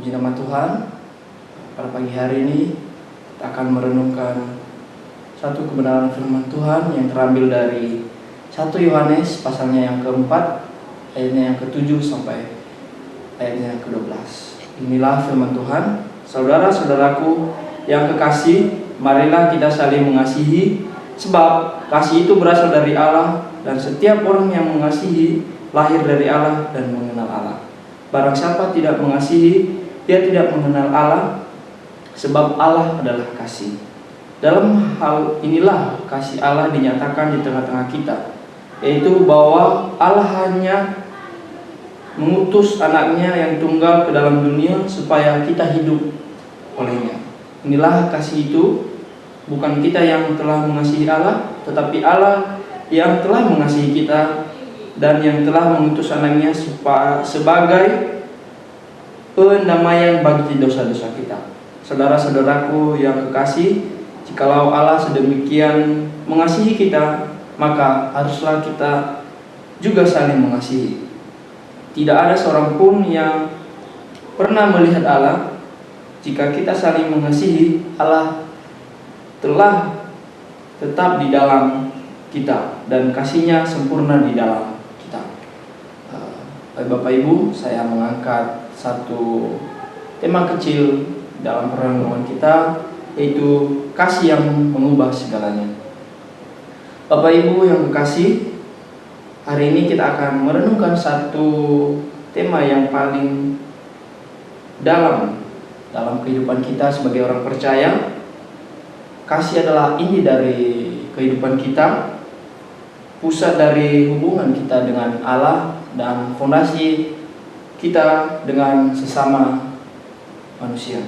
Puji nama Tuhan, pada pagi hari ini kita akan merenungkan satu kebenaran firman Tuhan yang terambil dari 1 Yohanes pasalnya yang keempat, ayatnya yang ke-7 sampai ayatnya yang ke-12. Inilah firman Tuhan. Saudara-saudaraku yang kekasih, marilah kita saling mengasihi, sebab kasih itu berasal dari Allah, dan setiap orang yang mengasihi lahir dari Allah dan mengenal Allah. Barang siapa tidak mengasihi, dia tidak mengenal Allah, sebab Allah adalah kasih. Dalam hal inilah kasih Allah dinyatakan di tengah-tengah kita, yaitu bahwa Allah hanya mengutus anaknya yang tunggal ke dalam dunia supaya kita hidup olehnya. Inilah kasih itu, bukan kita yang telah mengasihi Allah, tetapi Allah yang telah mengasihi kita dan yang telah mengutus anaknya sebagai pendamaian bagi dosa-dosa kita. Saudara-saudaraku yang kekasih, jikalau Allah sedemikian mengasihi kita, maka haruslah kita juga saling mengasihi. Tidak ada seorang pun yang pernah melihat Allah. Jika kita saling mengasihi, Allah telah tetap di dalam kita dan kasih-Nya sempurna di dalam kita. Bapak Ibu, saya mengangkat satu tema kecil dalam perenungan kita, yaitu kasih yang mengubah segalanya. Bapak Ibu yang kekasih, hari ini kita akan merenungkan satu tema yang paling dalam kehidupan kita sebagai orang percaya. Kasih adalah inti dari kehidupan kita, pusat dari hubungan kita dengan Allah, dan fondasi kita dengan sesama manusia.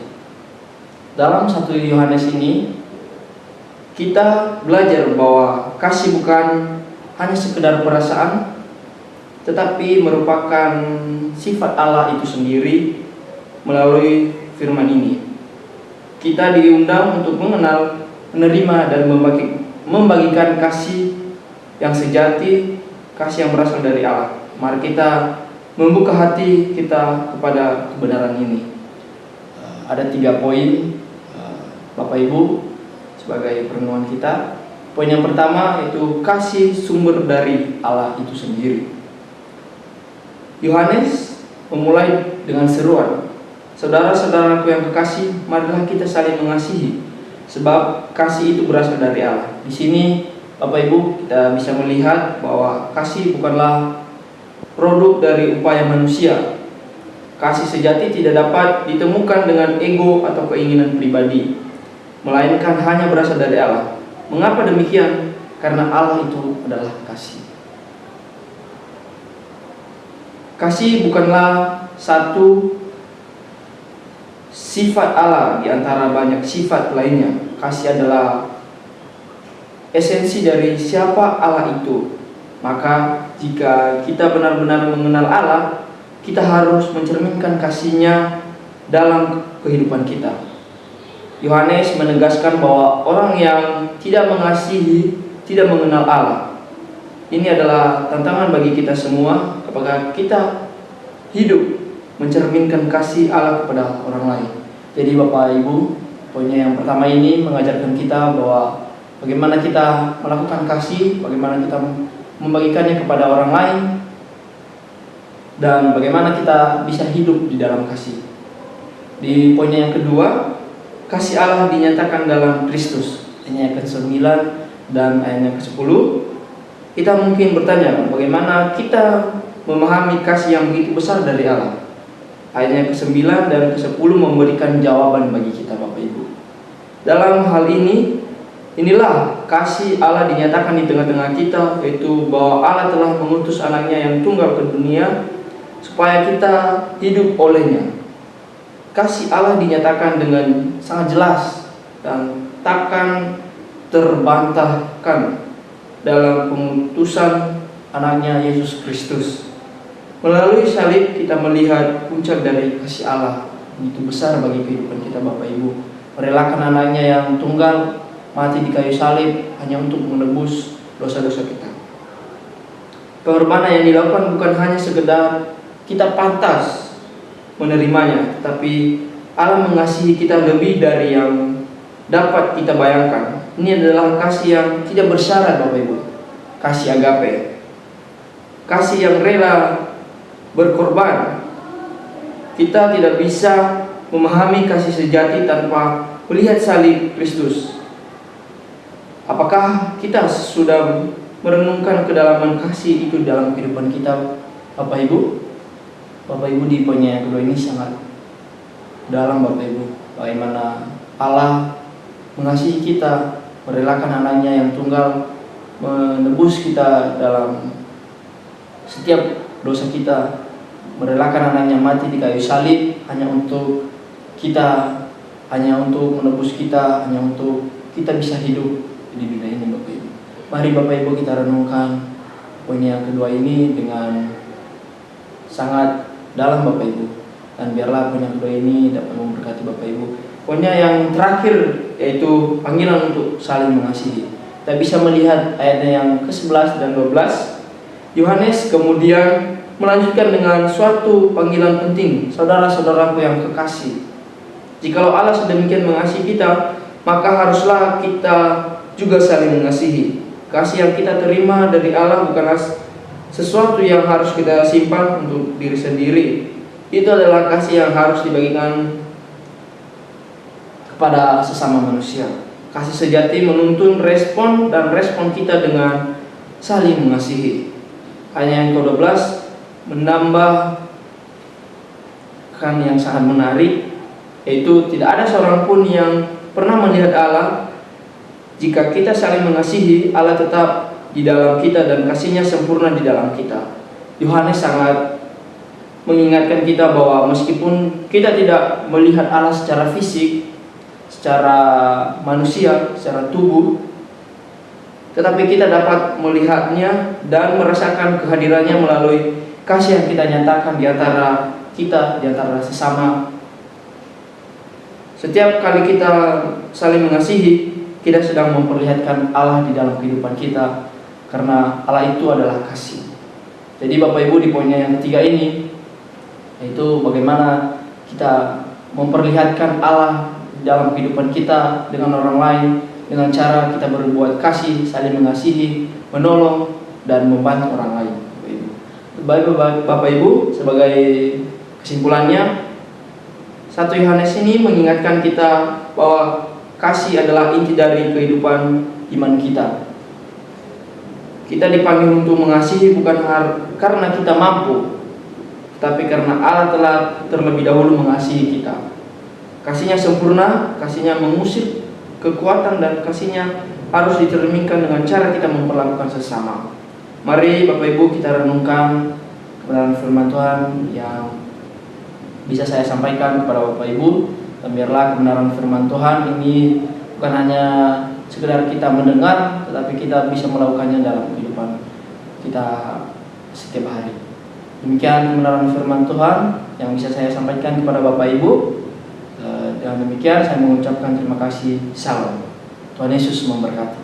Dalam 1 Yohanes ini kita belajar bahwa kasih bukan hanya sekedar perasaan, tetapi merupakan sifat Allah itu sendiri. Melalui firman ini kita diundang untuk mengenal, menerima, dan membagikan kasih yang sejati, kasih yang berasal dari Allah. Mari kita membuka hati kita kepada kebenaran ini. Ada 3 poin, Bapak Ibu, sebagai perenungan kita. Poin yang pertama yaitu kasih sumber dari Allah itu sendiri. Yohanes memulai dengan seruan, saudara-saudaraku yang kekasih, marilah kita saling mengasihi, sebab kasih itu berasal dari Allah. Di sini Bapak Ibu, kita bisa melihat bahwa kasih bukanlah produk dari upaya manusia. Kasih sejati tidak dapat ditemukan dengan ego atau keinginan pribadi, melainkan hanya berasal dari Allah. Mengapa demikian? Karena Allah itu adalah kasih. Kasih bukanlah satu sifat Allah di antara banyak sifat lainnya. Kasih adalah esensi dari siapa Allah itu. Maka jika kita benar-benar mengenal Allah, kita harus mencerminkan kasih-Nya dalam kehidupan kita. Yohanes menegaskan bahwa orang yang tidak mengasihi tidak mengenal Allah. Ini adalah tantangan bagi kita semua. Apakah kita hidup mencerminkan kasih Allah kepada orang lain? Jadi Bapak Ibu, poinnya yang pertama ini mengajarkan kita bahwa bagaimana kita melakukan kasih, bagaimana kita membagikannya kepada orang lain, dan bagaimana kita bisa hidup di dalam kasih. Di poinnya yang kedua, kasih Allah dinyatakan dalam Kristus. Ayatnya ke-9 dan ayatnya ke-10. Kita mungkin bertanya, bagaimana kita memahami kasih yang begitu besar dari Allah? Ayatnya ke-9 dan ke-10 memberikan jawaban bagi kita, Bapak Ibu. Dalam hal ini, inilah kasih Allah dinyatakan di tengah-tengah kita, yaitu bahwa Allah telah mengutus anaknya yang tunggal ke dunia supaya kita hidup olehnya. Kasih Allah dinyatakan dengan sangat jelas dan takkan terbantahkan dalam pengutusan anaknya Yesus Kristus. Melalui salib kita melihat puncak dari kasih Allah begitu besar bagi kehidupan kita, Bapak Ibu. Merelakan anaknya yang tunggal mati di kayu salib hanya untuk menebus dosa-dosa kita. Pengorbanan yang dilakukan bukan hanya sekedar kita pantas menerimanya, tapi Allah mengasihi kita lebih dari yang dapat kita bayangkan. Ini adalah kasih yang tidak bersyarat, Bapak Ibu. Kasih agape. Kasih yang rela berkorban. Kita tidak bisa memahami kasih sejati tanpa melihat salib Kristus. Apakah kita sudah merenungkan kedalaman kasih itu dalam kehidupan kita, Bapak Ibu? Bapak Ibu, di poin yang kedua ini sangat dalam, Bapak Ibu. Bagaimana Allah mengasihi kita, merelakan anaknya yang tunggal, menebus kita dalam setiap dosa kita, merelakan anaknya mati di kayu salib hanya untuk kita, hanya untuk menebus kita, hanya untuk kita bisa hidup di dunia ini, Bapak Ibu. Mari Bapak Ibu kita renungkan poin yang kedua ini dengan sangat dalam, Bapak Ibu. Dan biarlah poin yang kedua ini dapat memberkati Bapak Ibu. Poinnya yang terakhir yaitu panggilan untuk saling mengasihi. Kita bisa melihat ayatnya yang ke-11 dan 12. Yohanes kemudian melanjutkan dengan suatu panggilan penting. Saudara-saudaraku yang kekasih, jikalau Allah sedemikian mengasihi kita, maka haruslah kita juga saling mengasihi. Kasih yang kita terima dari Allah bukanlah sesuatu yang harus kita simpan untuk diri sendiri. Itu adalah kasih yang harus dibagikan kepada sesama manusia. Kasih sejati menuntun respon dan respon kita dengan saling mengasihi. Ayat yang ke-12 menambahkan yang sangat menarik, yaitu tidak ada seorang pun yang pernah melihat Allah. Jika kita saling mengasihi, Allah tetap di dalam kita dan kasihnya sempurna di dalam kita. Yohanes sangat mengingatkan kita bahwa meskipun kita tidak melihat Allah secara fisik, secara manusia, secara tubuh, tetapi kita dapat melihatnya dan merasakan kehadirannya melalui kasih yang kita nyatakan di antara kita, di antara sesama. Setiap kali kita saling mengasihi, kita sedang memperlihatkan Allah di dalam kehidupan kita, karena Allah itu adalah kasih. Jadi Bapak Ibu, di poinnya yang ketiga ini, yaitu bagaimana kita memperlihatkan Allah di dalam kehidupan kita dengan orang lain, dengan cara kita berbuat kasih, saling mengasihi, menolong, dan membantu orang lain. Bapak Ibu, sebagai kesimpulannya, 1 Yohanes ini mengingatkan kita bahwa kasih adalah inti dari kehidupan iman kita. Kita dipanggil untuk mengasihi bukan karena kita mampu, tapi karena Allah telah terlebih dahulu mengasihi kita. Kasihnya sempurna, kasihnya mengusir kekuatan, dan kasihnya harus diterminkan dengan cara kita memperlakukan sesama. Mari Bapak Ibu kita renungkan kebenaran firman Tuhan yang bisa saya sampaikan kepada Bapak Ibu. Dan biarlah kebenaran firman Tuhan ini bukan hanya sekedar kita mendengar, tetapi kita bisa melakukannya dalam kehidupan kita setiap hari. Demikian kebenaran firman Tuhan yang bisa saya sampaikan kepada Bapak Ibu. Dengan demikian saya mengucapkan terima kasih. Salam. Tuhan Yesus memberkati.